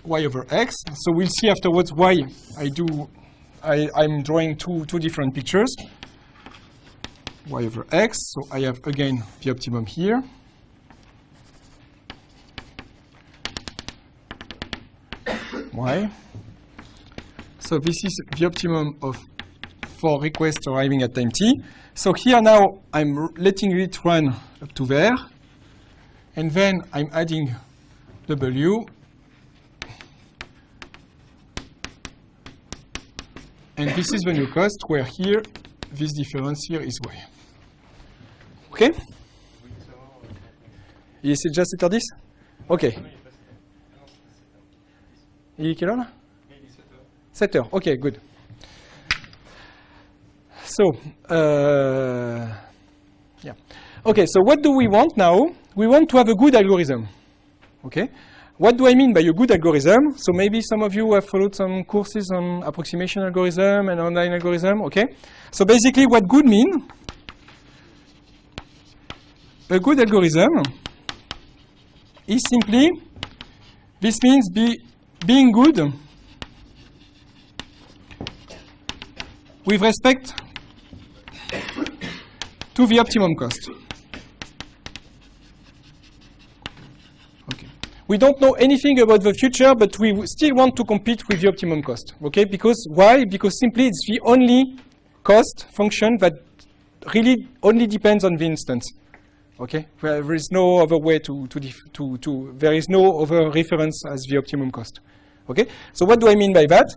y over x. So we'll see afterwards why I'm drawing two different pictures. Y over x, so I have again the optimum here. Y. So this is the optimum for requests arriving at time t. So here now I'm letting it run up to there, and then I'm adding w, and this is the new cost, where here this difference here is y. OK? C'est déjà 7h10? OK. Il est quelle heure là? 7h. OK, good. So, yeah. OK, so what do we want now? We want to have a good algorithm. OK? What do I mean by a good algorithm? So maybe some of you have followed some courses on approximation algorithm and online algorithm. OK? So basically what good mean? A good algorithm is simply, this means being good with respect to the optimum cost. Okay. We don't know anything about the future, but we still want to compete with the optimum cost. Okay? Because why? Because simply it's the only cost function that really only depends on the instance. Okay? There is no other way there is no other reference as the optimum cost. Okay? So what do I mean by that?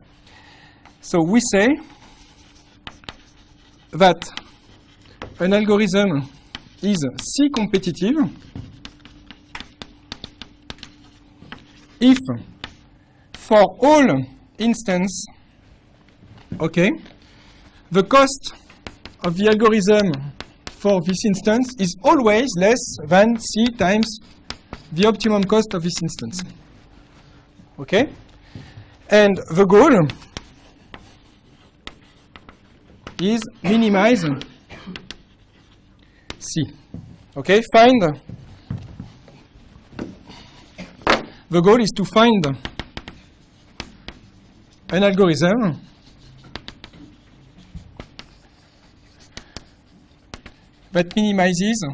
So we say that an algorithm is C competitive if for all instances, okay, the cost of the algorithm for this instance is always less than C times the optimum cost of this instance. Okay? And the goal is minimize C. Okay? The goal is to find an algorithm that minimizes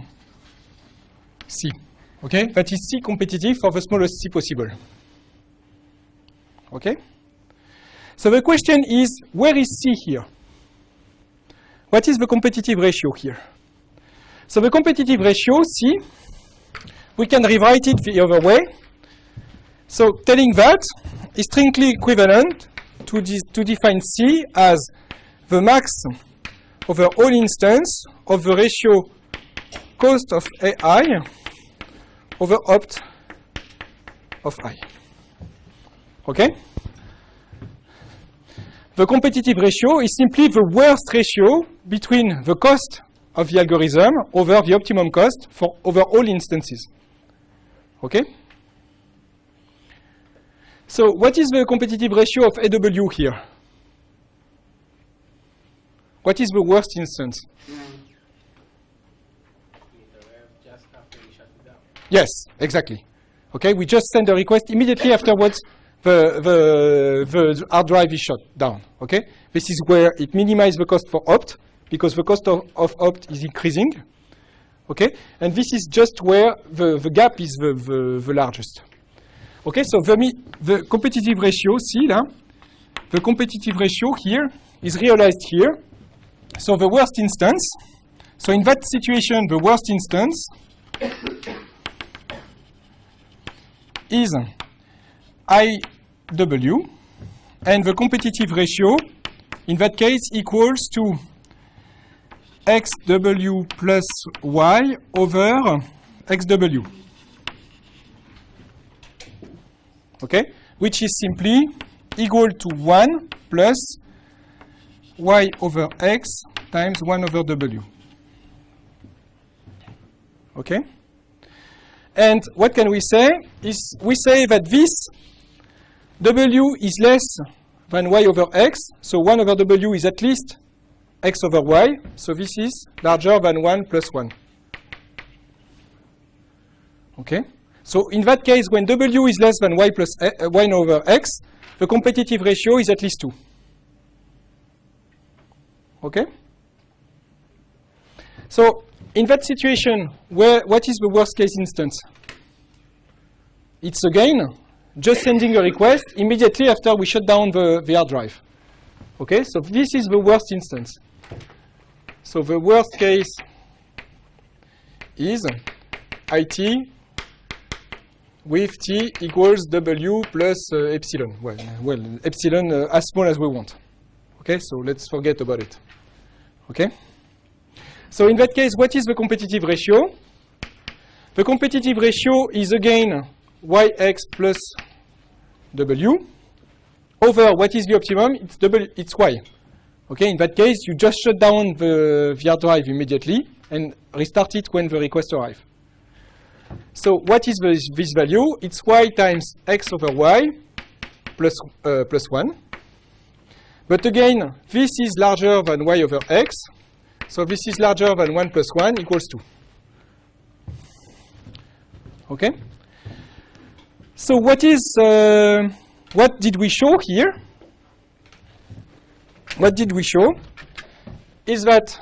C. Okay? That is C competitive for the smallest C possible. Okay? So the question is, where is C here? What is the competitive ratio here? So the competitive ratio, C, we can rewrite it the other way. So telling that is strictly equivalent to define C as the max over all instance of the ratio cost of AI over opt of I. Okay? The competitive ratio is simply the worst ratio between the cost of the algorithm over the optimum cost for over all instances. Okay? So what is the competitive ratio of AW here? What is the worst instance? Just after we shut it down. Yes, exactly. Okay, we just send a request immediately afterwards. The hard drive is shut down. Okay, this is where it minimizes the cost for opt because the cost of opt is increasing. Okay, and this is just where the gap is the largest. Okay, so the competitive ratio, see là, the competitive ratio here is realized here. So the worst instance. So in that situation, the worst instance is IW, and the competitive ratio, in that case, equals to XW plus Y over XW. Okay? Which is simply equal to 1 plus Y over X times 1 over W. Okay? And what can we say? Is we say that this W is less than Y over X, so 1 over W is at least X over Y, so this is larger than 1 plus 1. Okay? So in that case, when W is less than y plus 1 over x, the competitive ratio is at least 2. Okay? So in that situation, what is the worst case instance? It's again just sending a request immediately after we shut down the hard drive. Okay, so this is the worst instance. So the worst case is IT with T equals W plus epsilon. Well, epsilon as small as we want. Okay, so let's forget about it. Okay? So in that case, what is the competitive ratio? The competitive ratio is again yx plus w over what is the optimum? It's y. Okay, in that case, you just shut down the hard drive immediately and restart it when the request arrives. So what is this value? It's y times x over y plus 1. But again, this is larger than y over x. So this is larger than 1 plus 1 equals 2. Okay? So what did we show here? What did we show is that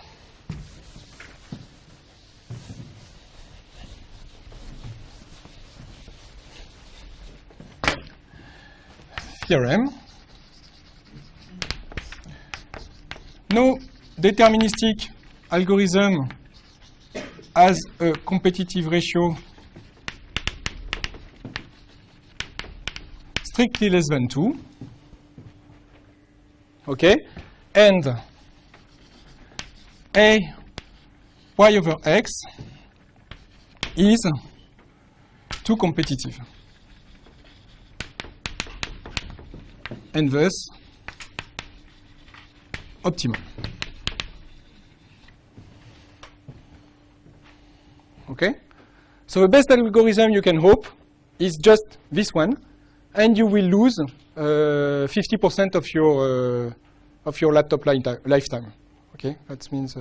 theorem, no deterministic algorithm has a competitive ratio strictly less than 2. Okay? And a y over x is too competitive. And thus optimal. Okay? So the best algorithm you can hope is just this one, and you will lose 50% of your laptop lifetime. Okay? That means.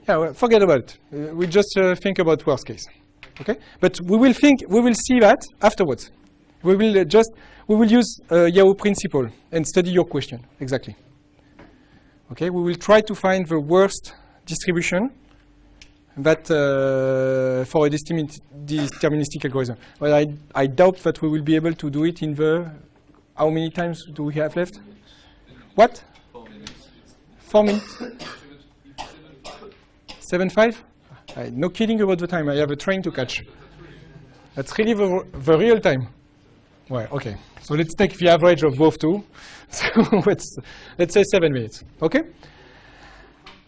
Yeah, well, forget about it. We just think about worst case. Okay? But we will see that afterwards. We will use Yahoo principle and study your question exactly. Okay? We will try to find the worst distribution that for a deterministic algorithm. But I doubt that we will be able to do it in the. How many times do we have left? What? 4 minutes. 7.5? No kidding about the time. I have a train to catch. That's really the real time. Well, okay. So let's take the average of both two. So let's say 7 minutes. Okay?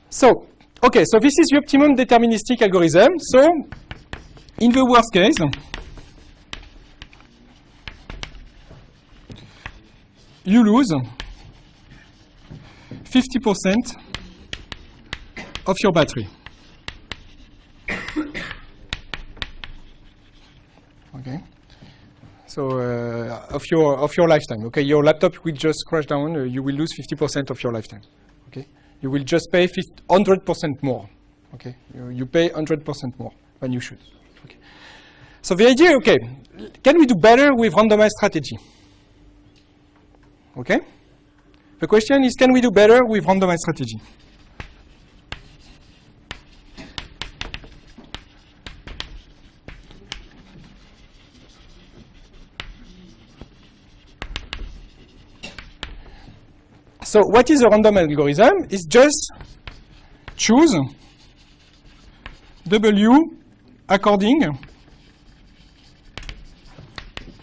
So, okay, so this is the optimum deterministic algorithm. So, in the worst case, you lose 50% of your battery. Okay, so of your lifetime. Okay, your laptop will just crash down. You will lose 50% of your lifetime. Okay, you will just pay 100% more. Okay, you pay 100% more than you should. Okay, so the idea. Okay, can we do better with randomized strategy? Okay? The question is, can we do better with randomized strategy? So what is a random algorithm? It's just choose W according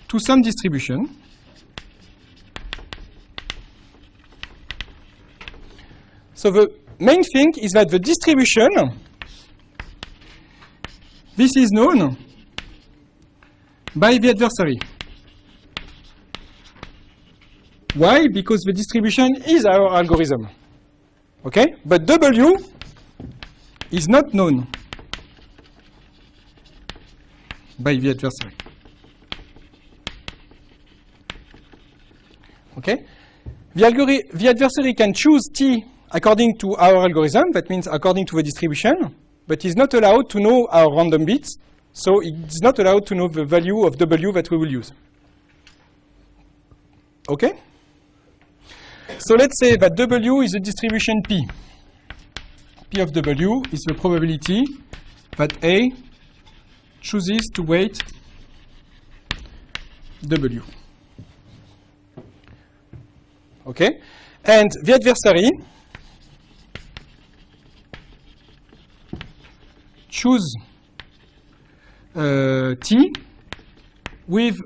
to some distribution. So the main thing is that the distribution, this is known by the adversary. Why? Because the distribution is our algorithm. Okay? But W is not known by the adversary. Okay? The adversary can choose T according to our algorithm, that means according to the distribution, but it's not allowed to know our random bits, so it's not allowed to know the value of W that we will use. Okay? So let's say that W is a distribution P. P of W is the probability that A chooses to weight W. Okay? And the adversary choose T with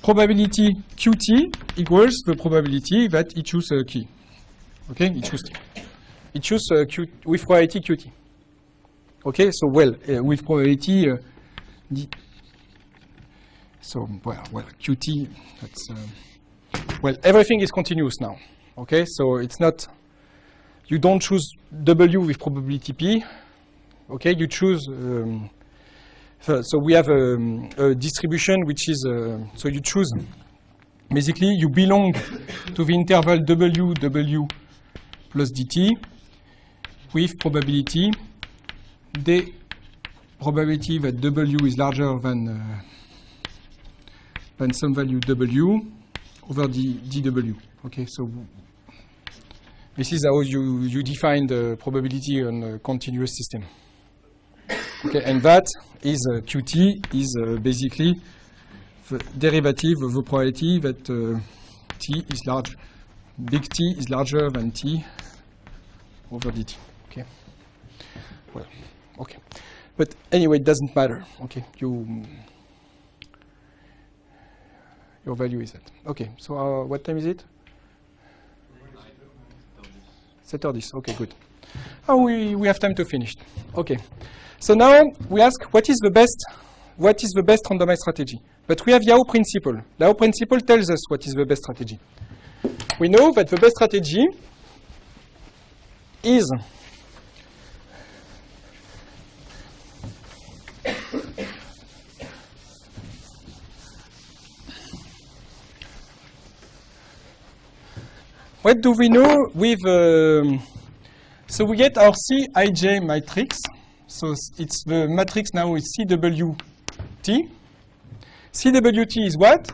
probability Qt equals the probability that he chooses key. Okay, he chooses T. He chooses Q with probability Qt. Okay, so with probability D. So well, Qt. That's everything is continuous now. Okay, so it's not. You don't choose W with probability P. Okay, you choose. So we have a distribution which is. So you choose. Basically, you belong to the interval W plus dt with probability D, probability that W is larger than some value W over dW. Okay, so this is how you define the probability on a continuous system. Okay, and that is Qt is basically the derivative of the probability that T is large, big T is larger than T over dt. Okay. Well, okay, but anyway, it doesn't matter. Okay, your value is that. Okay, so what time is it? 7:30. Okay, good. Oh, we have time to finish. Okay, so now we ask what is the best randomized strategy? But we have Yao principle. Yao principle tells us what is the best strategy. We know that the best strategy is what do we know with so we get our Cij matrix. So it's the matrix now is CWT. CWT is what?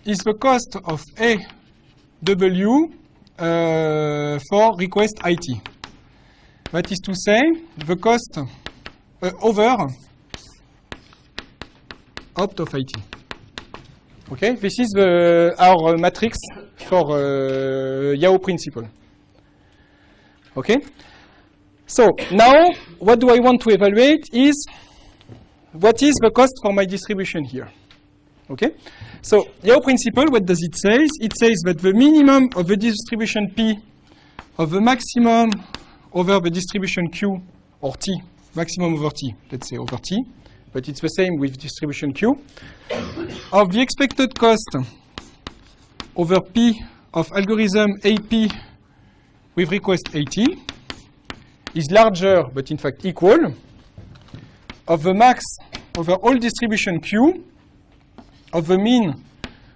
Is the cost of AW for request IT. That is to say, the cost over opt of IT. Okay, this is our matrix for Yao principle. Okay, so now what do I want to evaluate is what is the cost for my distribution here. Okay, so Yao principle, what does it say? It says that the minimum of the distribution P of the maximum over the distribution Q or T, maximum over T, let's say over T, but it's the same with distribution Q, of the expected cost over P of algorithm AP with request AT is larger, but in fact equal, of the max over all distribution Q of the mean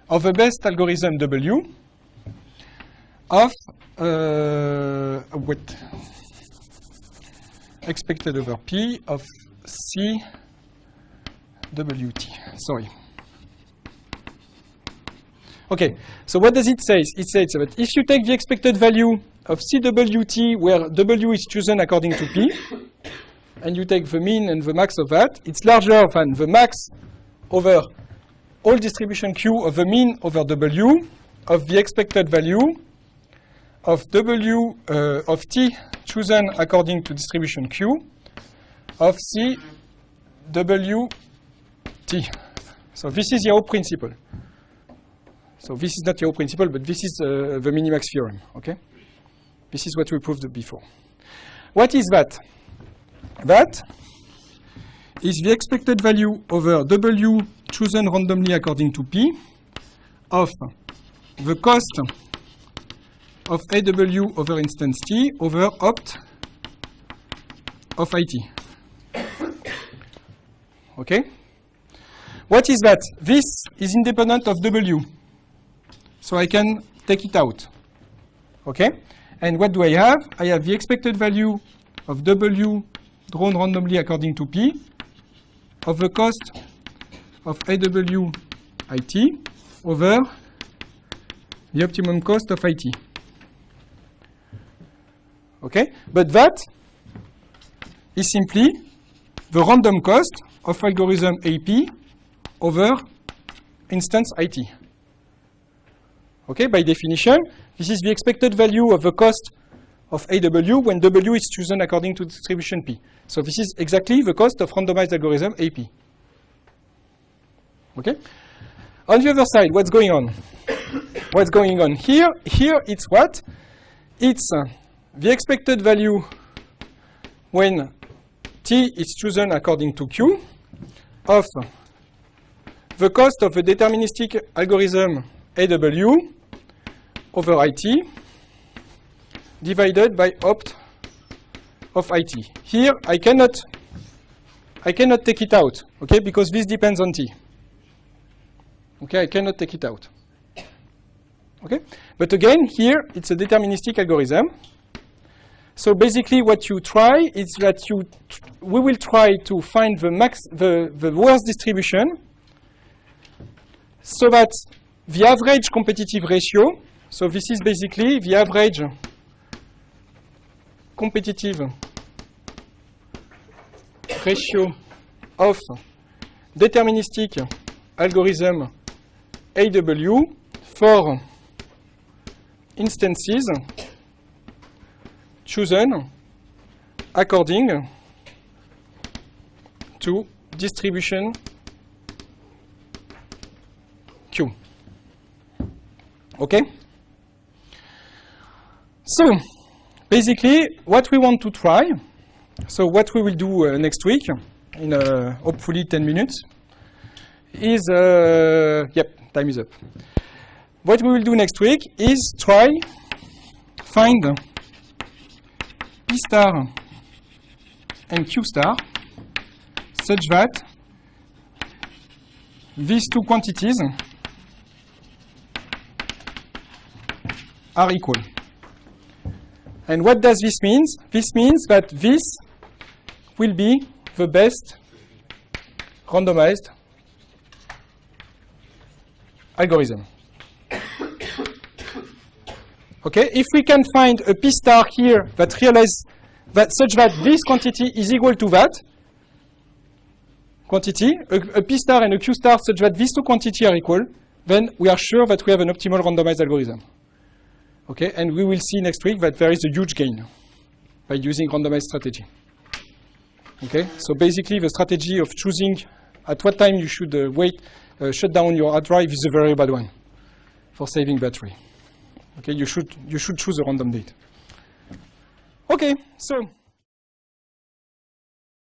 of the best algorithm W of what expected over P of CWT. Sorry. Okay, so what does it say? It says that if you take the expected value of CWT, where W is chosen according to P, and you take the mean and the max of that, it's larger than the max over all distribution Q of the mean over W of the expected value of W of T chosen according to distribution Q of CWT. So this is Yao principle. So this is not Yao principle, but this is the minimax theorem. Okay, this is what we proved before. What is that? That is the expected value over W chosen randomly according to P of the cost of AW over instance T over opt of IT. Okay? What is that? This is independent of W. So I can take it out. Okay? And what do I have? I have the expected value of W drawn randomly according to P of the cost of AW IT over the optimum cost of IT. Okay? But that is simply the random cost of algorithm AP over instance IT. Okay? By definition, this is the expected value of the cost of AW when W is chosen according to distribution P. So this is exactly the cost of randomized algorithm AP. Okay? On the other side, what's going on? What's going on here? Here it's what? It's the expected value when T is chosen according to Q of the cost of a deterministic algorithm AW over IT divided by opt of IT. Here I cannot take it out, okay, because this depends on T. Okay, I cannot take it out. Okay, but again, here it's a deterministic algorithm. So basically, what you try is that we will try to find the worst distribution, so that the average competitive ratio. So this is basically the average competitive ratio of deterministic algorithm AW for instances chosen according to distribution Q. Okay? So, basically, what we want to try, so what we will do next week, in hopefully 10 minutes, is, yep, time is up. What we will do next week is find P star and Q star such that these two quantities are equal. And what does this mean? This means that this will be the best randomized algorithm. Okay, if we can find a P star here that realizes that such that this quantity is equal to that quantity, a P star and a Q star such that these two quantities are equal, then we are sure that we have an optimal randomized algorithm. Okay, and we will see next week that there is a huge gain by using randomized strategy. Okay, so basically the strategy of choosing at what time you should shut down your hard drive is a very bad one for saving battery. Okay, you should choose a random date. Okay, so